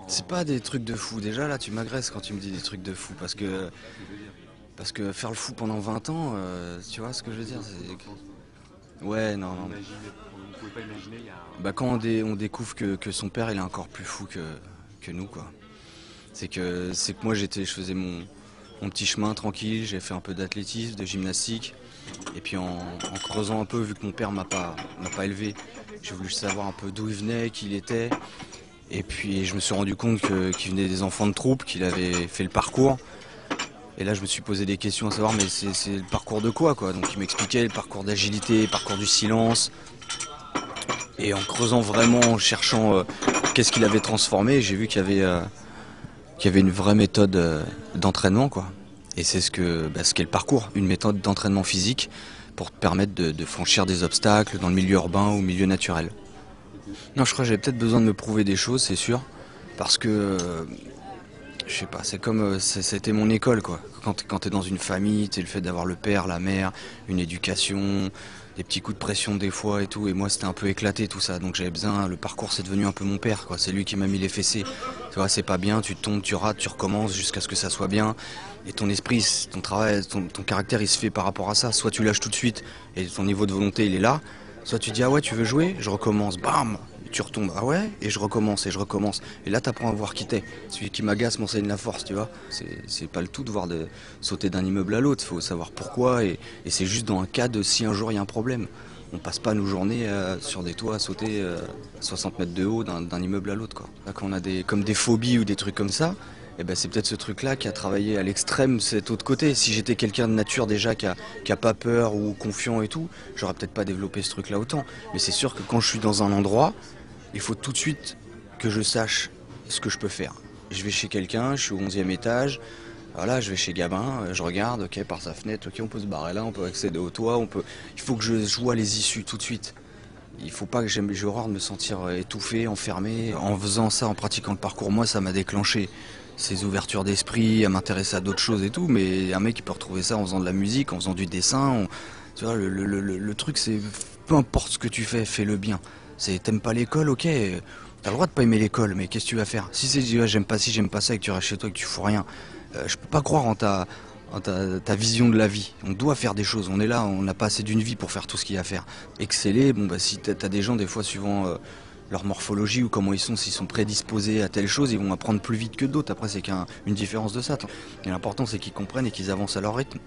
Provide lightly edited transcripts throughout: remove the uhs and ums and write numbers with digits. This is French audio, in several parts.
C'est pas des trucs de fou. Déjà là, tu m'agresses quand tu me dis des trucs de fou parce que faire le fou pendant 20 ans, tu vois ce que je veux dire, ouais, non, non. On ne pouvait pas imaginer il y a Bah quand on découvre que son père il est encore plus fou que nous quoi. C'est que moi je faisais mon petit chemin tranquille, j'ai fait un peu d'athlétisme, de gymnastique, et puis en creusant un peu, vu que mon père m'a pas élevé, j'ai voulu savoir un peu d'où il venait, qui il était. Et puis je me suis rendu compte qu'il venait des enfants de troupe, qu'il avait fait le parcours. Et là je me suis posé des questions à savoir mais c'est le parcours de quoi. Donc il m'expliquait le parcours d'agilité, le parcours du silence. Et en creusant vraiment, en cherchant qu'est-ce qu'il avait transformé, j'ai vu qu'il y avait une vraie méthode d'entraînement quoi. Et c'est ce qu'est le parcours, une méthode d'entraînement physique pour te permettre de franchir des obstacles dans le milieu urbain ou milieu naturel. Non, je crois que j'avais peut-être besoin de me prouver des choses, c'est sûr, parce que je sais pas, c'est comme c'était mon école quoi. Quand t'es dans une famille, t'es le fait d'avoir le père, la mère, une éducation, des petits coups de pression des fois et tout. Et moi c'était un peu éclaté tout ça, donc j'avais besoin. Le parcours c'est devenu un peu mon père quoi. C'est lui qui m'a mis les fessées. Tu vois, c'est pas bien, tu tombes, tu rates, tu recommences jusqu'à ce que ça soit bien. Et ton esprit, ton travail, ton caractère il se fait par rapport à ça. Soit tu lâches tout de suite et ton niveau de volonté il est là. Soit tu dis ah ouais tu veux jouer, je recommence, bam, tu retombes, ah ouais, et je recommence, et je recommence. Et là t'apprends à voir qui t'es. Celui qui m'agace m'enseigne la force, tu vois. C'est pas le tout de sauter d'un immeuble à l'autre, faut savoir pourquoi, et c'est juste dans un cas de si un jour il y a un problème. On passe pas nos journées sur des toits à sauter 60 mètres de haut d'un immeuble à l'autre, quoi. Là, quand on a comme des phobies ou des trucs comme ça, eh ben, c'est peut-être ce truc-là qui a travaillé à l'extrême cet autre côté. Si j'étais quelqu'un de nature déjà qui a pas peur ou confiant et tout, j'aurais peut-être pas développé ce truc-là autant. Mais c'est sûr que quand je suis dans un endroit, il faut tout de suite que je sache ce que je peux faire. Je vais chez quelqu'un, je suis au 11e étage, voilà, je vais chez Gabin, je regarde, ok, par sa fenêtre, ok, on peut se barrer là, on peut accéder au toit, il faut que je vois les issues tout de suite. Il faut pas que j'ai horreur de me sentir étouffé, enfermé. En faisant ça, en pratiquant le parcours, moi, ça m'a déclenché ces ouvertures d'esprit, à m'intéresser à d'autres choses et tout. Mais un mec, il peut retrouver ça en faisant de la musique, en faisant du dessin. Tu vois, le truc, c'est peu importe ce que tu fais, fais-le bien. T'aimes pas l'école, ok. T'as le droit de pas aimer l'école, mais qu'est-ce que tu vas faire? Si c'est ouais, j'aime pas ci, j'aime pas ça, et que tu restes chez toi et que tu fous rien, je peux pas croire en ta vision de la vie. On doit faire des choses. On est là, on n'a pas assez d'une vie pour faire tout ce qu'il y a à faire. Exceller, bon bah si t'as des gens des fois suivant leur morphologie ou comment ils sont, s'ils sont prédisposés à telle chose, ils vont apprendre plus vite que d'autres. Après c'est qu'une différence de ça. Et l'important c'est qu'ils comprennent et qu'ils avancent à leur rythme.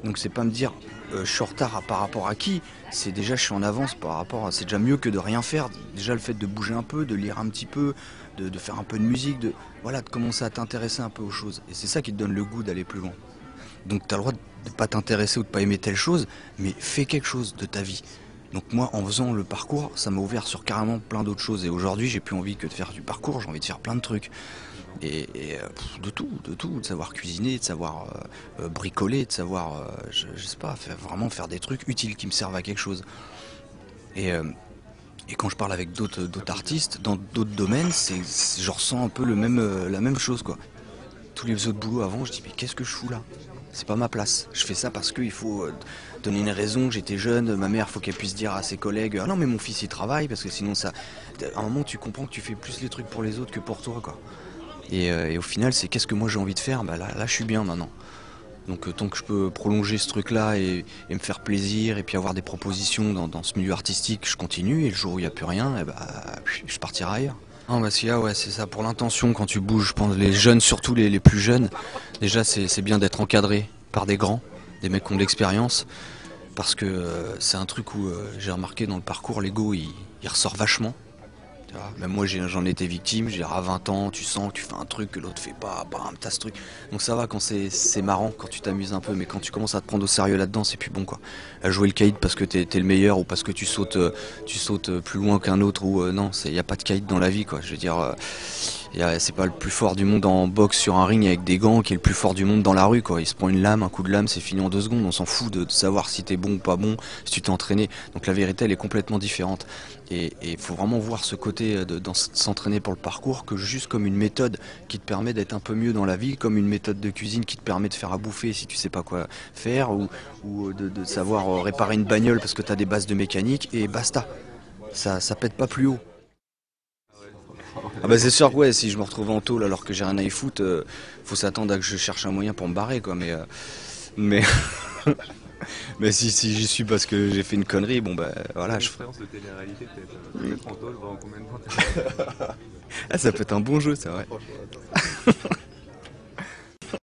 Donc c'est pas me dire je suis en retard par rapport à qui, c'est déjà je suis en avance par rapport à. C'est déjà mieux que de rien faire. Déjà le fait de bouger un peu, de lire un petit peu, de faire un peu de musique, voilà, de commencer à t'intéresser un peu aux choses. Et c'est ça qui te donne le goût d'aller plus loin. Donc tu as le droit de ne pas t'intéresser ou de pas aimer telle chose, mais fais quelque chose de ta vie. Donc moi, en faisant le parcours, ça m'a ouvert sur carrément plein d'autres choses. Et aujourd'hui, j'ai plus envie que de faire du parcours, j'ai envie de faire plein de trucs. De tout, de savoir cuisiner, de savoir bricoler, de savoir, je sais pas, vraiment faire des trucs utiles qui me servent à quelque chose. Et, euh, et quand je parle avec d'autres artistes, dans d'autres domaines, je ressens un peu la même chose, quoi. Tous les autres boulots avant, je dis mais qu'est-ce que je fous là? C'est pas ma place. Je fais ça parce qu'il faut donner une raison. J'étais jeune, ma mère, faut qu'elle puisse dire à ses collègues ah non mais mon fils il travaille parce que sinon ça. À un moment tu comprends que tu fais plus les trucs pour les autres que pour toi quoi. Et au final c'est qu'est-ce que moi j'ai envie de faire? Bah là je suis bien maintenant. Donc tant que je peux prolonger ce truc-là et me faire plaisir et puis avoir des propositions dans ce milieu artistique, je continue et le jour où il n'y a plus rien, eh bah, je partirai ailleurs. Non, bah si, ouais, c'est ça. Pour l'intention, quand tu bouges, je pense les jeunes, surtout les plus jeunes, déjà c'est bien d'être encadré par des grands, des mecs qui ont de l'expérience, parce que c'est un truc où j'ai remarqué dans le parcours, l'ego il ressort vachement. Tu vois, même moi j'en ai été victime, j'ai à 20 ans, tu sens que tu fais un truc que l'autre fait pas, bam, t'as ce truc. Donc ça va quand c'est marrant, quand tu t'amuses un peu, mais quand tu commences à te prendre au sérieux là-dedans, c'est plus bon quoi. À jouer le caïd parce que t'es le meilleur ou parce que tu sautes plus loin qu'un autre ou non, y a pas de caïd dans la vie quoi. Je veux dire, c'est pas le plus fort du monde en boxe sur un ring avec des gants qui est le plus fort du monde dans la rue quoi. Il se prend une lame, un coup de lame, c'est fini en 2 secondes. On s'en fout de savoir si t'es bon ou pas bon, si tu t'es entraîné. Donc la vérité elle est complètement différente. Et il faut vraiment voir ce côté s'entraîner pour le parcours que juste comme une méthode qui te permet d'être un peu mieux dans la vie, comme une méthode de cuisine qui te permet de faire à bouffer si tu sais pas quoi faire, ou de savoir réparer une bagnole parce que tu as des bases de mécanique, et basta. Ça pète pas plus haut. Ah bah c'est sûr que ouais, si je me retrouve en tôle alors que j'ai rien à y foutre, faut s'attendre à que je cherche un moyen pour me barrer quoi. Mais, mais si j'y suis parce que j'ai fait une connerie, bon bah voilà, Une je... expérience de télé-réalité peut-être. Peut-être en tôle pendant combien de temps? Ah, ça peut être un bon jeu, c'est vrai. Franchement, attends.